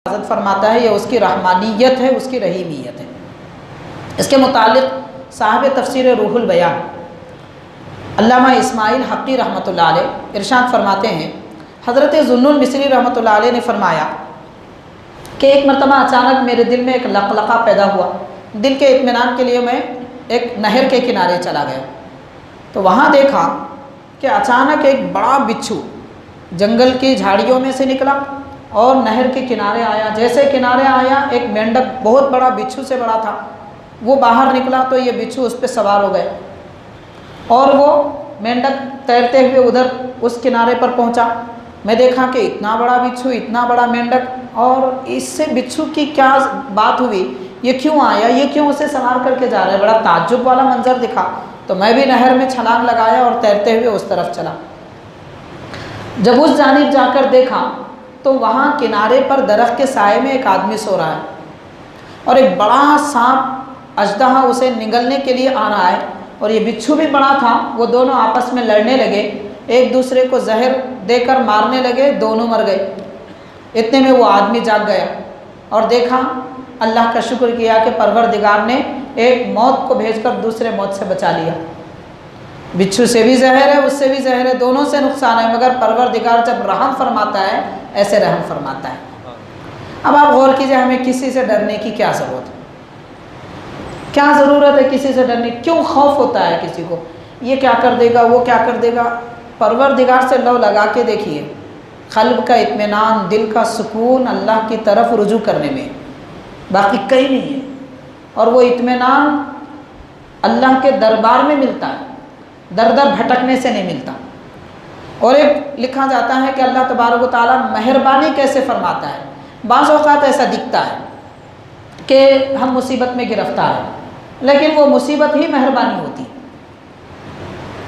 حفاظت فرماتا ہے، یہ اس کی رحمانیت ہے، اس کی رحیمیت ہے۔ اس کے متعلق صاحب تفسیر روح البیان علامہ اسماعیل حقی رحمۃ اللہ علیہ ارشاد فرماتے ہیں، حضرت ذو المصری رحمۃ اللہ علیہ نے فرمایا کہ ایک مرتبہ اچانک میرے دل میں ایک لقلقہ پیدا ہوا۔ دل کے اطمینان کے لیے میں ایک نہر کے کنارے چلا گیا، تو وہاں دیکھا کہ اچانک ایک بڑا بچھو جنگل کی جھاڑیوں میں سے نکلا اور نہر کے کنارے آیا۔ جیسے کنارے آیا، ایک مینڈک بہت بڑا بچھو سے بڑا تھا، وہ باہر نکلا تو یہ بچھو اس پہ سوار ہو گئے اور وہ مینڈک تیرتے ہوئے ادھر اس کنارے پر پہنچا۔ میں دیکھا کہ اتنا بڑا بچھو، اتنا بڑا مینڈک، اور اس سے بچھو کی کیا بات ہوئی، یہ کیوں آیا، یہ کیوں اسے سوار کر کے جا رہا ہے، بڑا تعجب والا منظر دکھا۔ تو میں بھی نہر میں چھلانگ لگایا اور تیرتے ہوئے اس طرف چلا۔ جب اس جانب جا کر دیکھا تو وہاں کنارے پر درخت کے سائے میں ایک آدمی سو رہا ہے اور ایک بڑا سانپ اژدہا اسے نگلنے کے لیے آ رہا ہے، اور یہ بچھو بھی بڑا تھا۔ وہ دونوں آپس میں لڑنے لگے، ایک دوسرے کو زہر دے کر مارنے لگے، دونوں مر گئے۔ اتنے میں وہ آدمی جاگ گیا اور دیکھا، اللہ کا شکر کیا کہ پروردگار نے ایک موت کو بھیج کر دوسرے موت سے بچا لیا۔ بچھو سے بھی زہر ہے، اس سے بھی زہر ہے، دونوں سے نقصان ہے، مگر پروردگار جب رحم فرماتا ہے ایسے رحم فرماتا ہے۔ اب آپ غور کیجئے، ہمیں کسی سے ڈرنے کی کیا ضرورت ہے؟ کیا ضرورت ہے کسی سے ڈرنے کی؟ کیوں خوف ہوتا ہے کسی کو؟ یہ کیا کر دے گا، وہ کیا کر دے گا؟ پروردگار سے لو لگا کے دیکھیے، قلب کا اطمینان، دل کا سکون اللہ کی طرف رجوع کرنے میں، باقی کہیں نہیں ہے۔ اور وہ اطمینان اللہ کے دربار میں ملتا ہے، در در بھٹکنے سے نہیں ملتا۔ اور ایک لکھا جاتا ہے کہ اللہ تبارک و تعالیٰ مہربانی کیسے فرماتا ہے۔ بعض اوقات ایسا دکھتا ہے کہ ہم مصیبت میں گرفتار ہیں، لیکن وہ مصیبت ہی مہربانی ہوتی،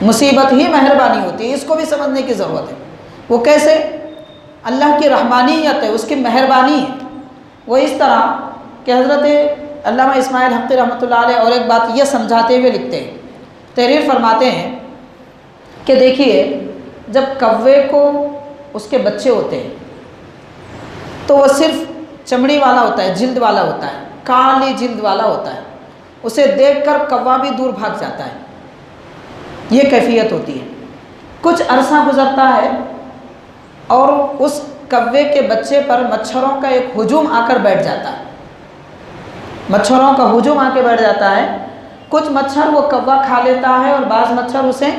مصیبت ہی مہربانی ہوتی ہے، اس کو بھی سمجھنے کی ضرورت ہے۔ وہ کیسے؟ اللہ کی رحمانیت ہے، اس کی مہربانی ہے۔ وہ اس طرح کہ حضرت علامہ اسماعیل حقی رحمۃ اللہ علیہ اور ایک بات یہ سمجھاتے ہوئے لکھتے ہیں، تحریر فرماتے ہیں کہ دیکھیے، جب کوے کو اس کے بچے ہوتے ہیں تو وہ صرف چمڑی والا ہوتا ہے، جلد والا ہوتا ہے، کالی جلد والا ہوتا ہے، اسے دیکھ کر کوا بھی دور بھاگ جاتا ہے، یہ کیفیت ہوتی ہے۔ کچھ عرصہ گزرتا ہے اور اس کوے کے بچے پر مچھروں کا ایک ہجوم آ کر بیٹھ جاتا ہے، مچھروں کا ہجوم آ کے بیٹھ جاتا ہے۔ کچھ مچھر وہ کوا کھا لیتا ہے اور بعض مچھر اسے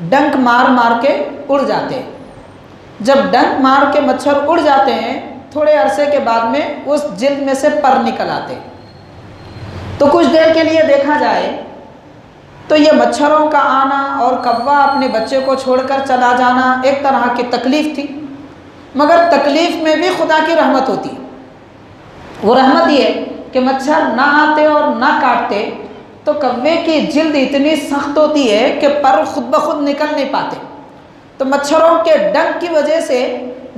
ڈنک مار مار کے اڑ جاتے ہیں۔ جب ڈنک مار کے مچھر اڑ جاتے ہیں، تھوڑے عرصے کے بعد میں اس جلد میں سے پر نکل آتے ہیں۔ تو کچھ دیر کے لیے دیکھا جائے تو یہ مچھروں کا آنا اور کوا اپنے بچے کو چھوڑ کر چلا جانا ایک طرح کی تکلیف تھی، مگر تکلیف میں بھی خدا کی رحمت ہوتی ہے۔ وہ رحمت یہ کہ مچھر نہ آتے اور نہ کاٹتے تو کوے کی جلد اتنی سخت ہوتی ہے کہ پر خود بخود نکل نہیں پاتے، تو مچھروں کے ڈنک کی وجہ سے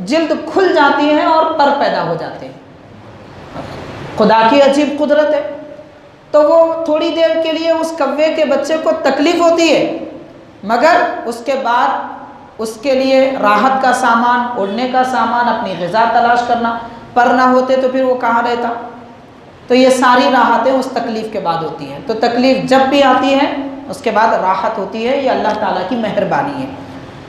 جلد کھل جاتی ہے اور پر پیدا ہو جاتے ہیں۔ خدا کی عجیب قدرت ہے۔ تو وہ تھوڑی دیر کے لیے اس کوے کے بچے کو تکلیف ہوتی ہے، مگر اس کے بعد اس کے لیے راحت کا سامان، اڑنے کا سامان، اپنی غذا تلاش کرنا، پر نہ ہوتے تو پھر وہ کہاں رہتا؟ تو یہ ساری راحتیں اس تکلیف کے بعد ہوتی ہیں۔ تو تکلیف جب بھی آتی ہے اس کے بعد راحت ہوتی ہے، یہ اللہ تعالیٰ کی مہربانی ہے۔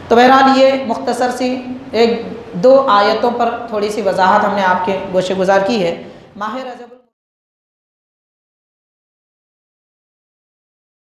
تو بہرحال یہ مختصر سی ایک دو آیتوں پر تھوڑی سی وضاحت ہم نے آپ کے گوشے گزار کی ہے۔ ماہ رجب